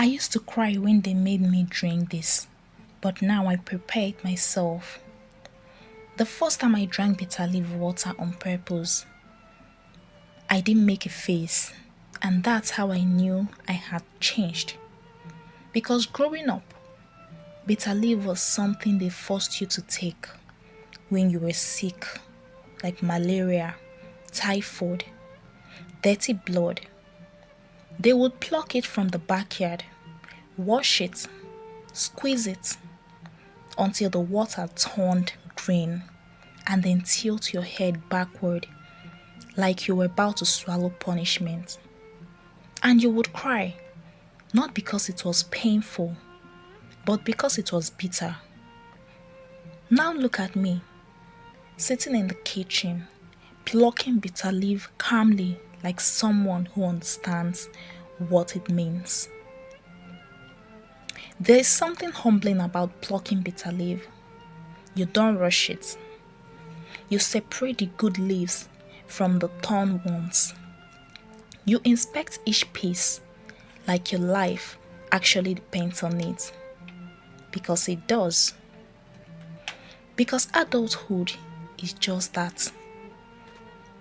I used to cry when they made me drink this, but now I prepare it myself. The first time I drank bitter leaf water on purpose, I didn't make a face, and that's how I knew I had changed. Because growing up, bitter leaf was something they forced you to take when you were sick, like malaria, typhoid, dirty blood. They would pluck it from the backyard, wash it, squeeze it until the water turned green, and then tilt your head backward like you were about to swallow punishment. And you would cry, not because it was painful, but because it was bitter. Now look at me, sitting in the kitchen, plucking bitter leaf calmly like someone who understands what it means. There is something humbling about plucking bitter leaf. You don't rush it. You separate the good leaves from the torn ones. You inspect each piece like your life actually depends on it. Because it does. Because adulthood is just that.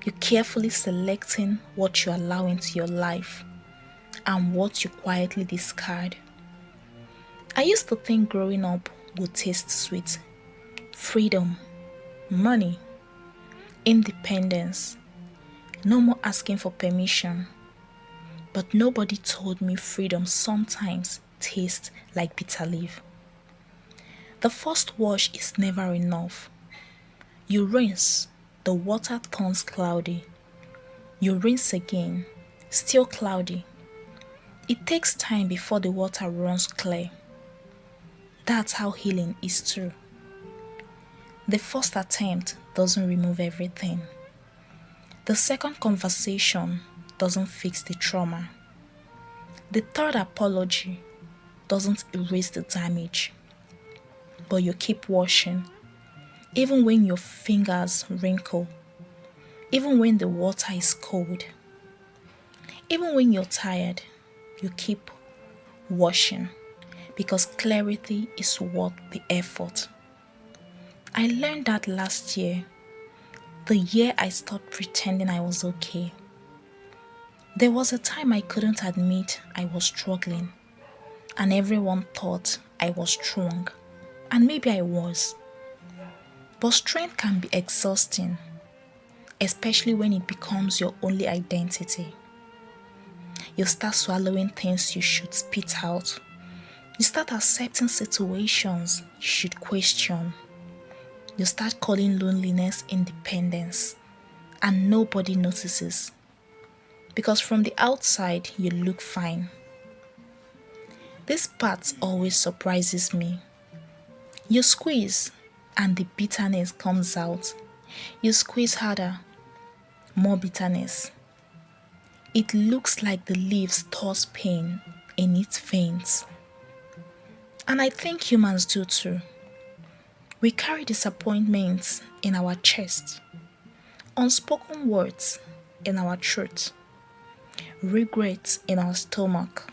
You're carefully selecting what you allow into your life and what you quietly discard. I used to think growing up would taste sweet. Freedom, money, independence, no more asking for permission. But nobody told me freedom sometimes tastes like bitter leaf. The first wash is never enough. You rinse, the water turns cloudy. You rinse again, still cloudy. It takes time before the water runs clear. That's how healing is too. The first attempt doesn't remove everything. The second conversation doesn't fix the trauma. The third apology doesn't erase the damage. But you keep washing, even when your fingers wrinkle, even when the water is cold, even when you're tired, you keep washing because clarity is worth the effort. I learned that last year, the year I stopped pretending I was okay. There was a time I couldn't admit I was struggling, and everyone thought I was strong, and maybe I was. But strength can be exhausting, especially when it becomes your only identity. You start swallowing things you should spit out. You start accepting situations you should question. You start calling loneliness independence, and nobody notices. Because from the outside, you look fine. This part always surprises me. You squeeze, and the bitterness comes out. You squeeze harder, more bitterness. It looks like the leaf stores pain in its veins. And I think humans do too. We carry disappointments in our chest, unspoken words in our throat, regrets in our stomach.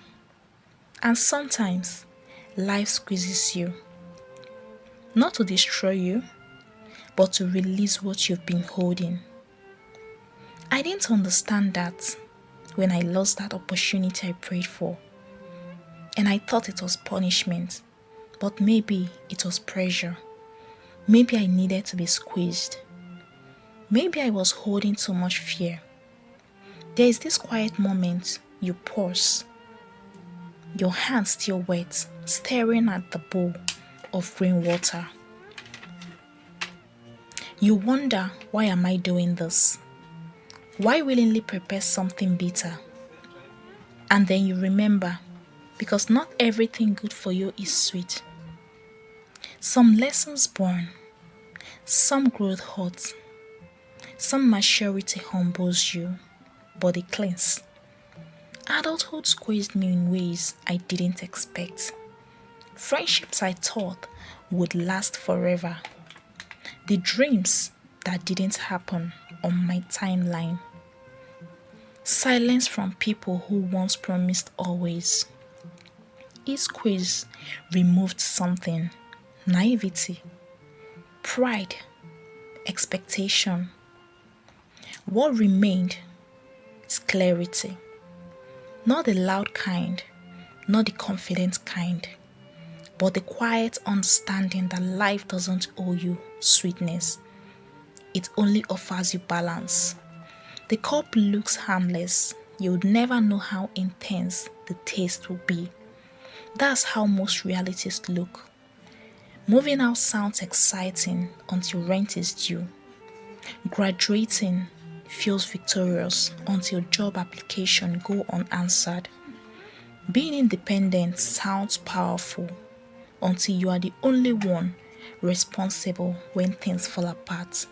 And sometimes life squeezes you, not to destroy you, but to release what you've been holding. I didn't understand that when I lost that opportunity I prayed for. And I thought it was punishment, but maybe it was pressure. Maybe I needed to be squeezed. Maybe I was holding too much fear. There is this quiet moment you pause, your hands still wet, staring at the bowl of rainwater. You wonder, why am I doing this? Why willingly prepare something bitter? And then you remember, because not everything good for you is sweet. Some lessons burn, some growth hurts, some maturity humbles you, but it cleans. Adulthood squeezed me in ways I didn't expect. Friendships I thought would last forever. The dreams that didn't happen on my timeline. Silence from people who once promised always. Each quiz removed something: naivety, pride, expectation. What remained is clarity. Not the loud kind, not the confident kind, but the quiet understanding that life doesn't owe you sweetness. It only offers you balance. The cup looks harmless. You would never know how intense the taste will be. That's how most realities look. Moving out sounds exciting until rent is due. Graduating feels victorious until job application go unanswered. Being independent sounds powerful until you are the only one responsible when things fall apart.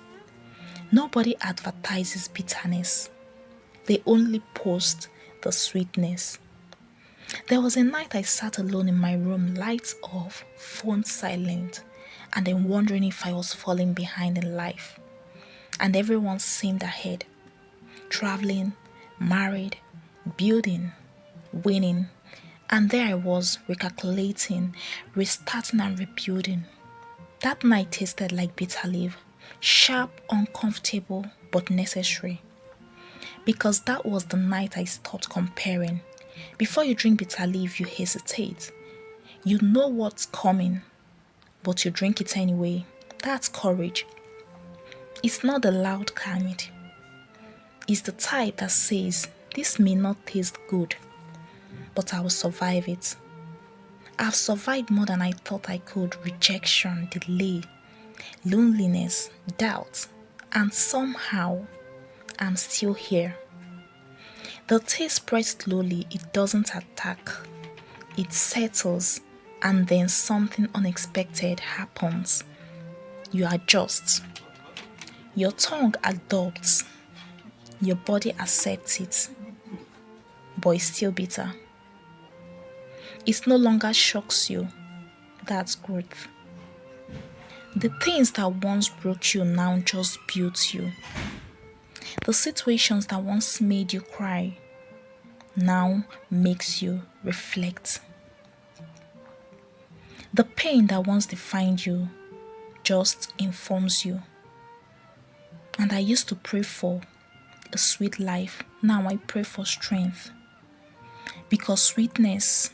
Nobody advertises bitterness. They only post the sweetness. There was a night I sat alone in my room, lights off, phone silent, and then wondering if I was falling behind in life. And everyone seemed ahead, traveling, married, building, winning. And there I was, recalculating, restarting and rebuilding. That night tasted like bitter leaf, sharp, uncomfortable, but necessary. Because that was the night I stopped comparing. Before you drink bitter leaf, you hesitate. You know what's coming, but you drink it anyway. That's courage. It's not the loud kind. It's the type that says, this may not taste good, but I will survive it. I've survived more than I thought I could: rejection, delay, loneliness, doubt, and somehow I'm still here. The taste spreads slowly, it doesn't attack. It settles, and then something unexpected happens. You adjust. Your tongue adopts. Your body accepts it. But it's still bitter. It no longer shocks you. That's growth. The things that once broke you now just built you. The situations that once made you cry now makes you reflect. The pain that once defined you just informs you. And I used to pray for a sweet life. Now I pray for strength. Because sweetness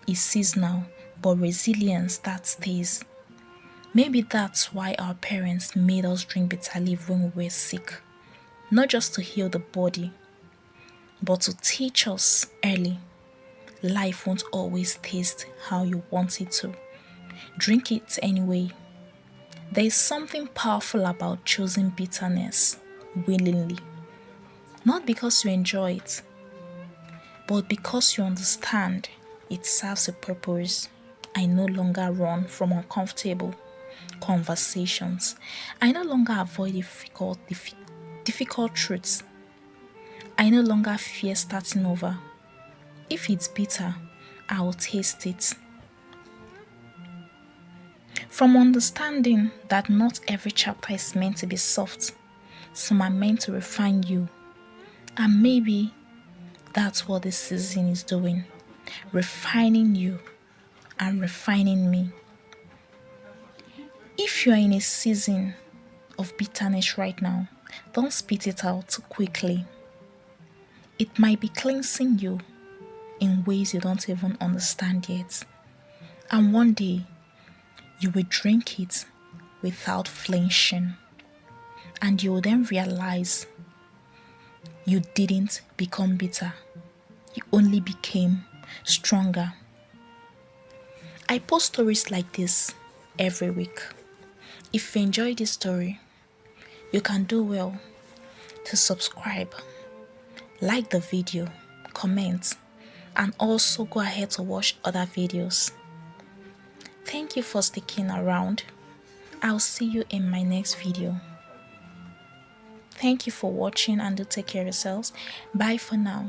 is seasonal, but resilience, that stays. Maybe that's why our parents made us drink bitter leaf when we were sick. Not just to heal the body, but to teach us early. Life won't always taste how you want it to. Drink it anyway. There is something powerful about choosing bitterness willingly. Not because you enjoy it, but because you understand it serves a purpose. I no longer run from uncomfortable conversations. I no longer avoid difficult truths. I no longer fear starting over. If it's bitter, I will taste it. From understanding that not every chapter is meant to be soft, some are meant to refine you. And maybe that's what this season is doing. Refining you and refining me. If you're in a season of bitterness right now, don't spit it out too quickly. It might be cleansing you in ways you don't even understand yet. And one day, you will drink it without flinching. And you will then realize you didn't become bitter. You only became stronger. I post stories like this every week. If you enjoy this story, you can do well to subscribe, like the video, comment, and also go ahead to watch other videos. Thank you for sticking around. I'll see you in my next video. Thank you for watching, and do take care of yourselves. Bye for now.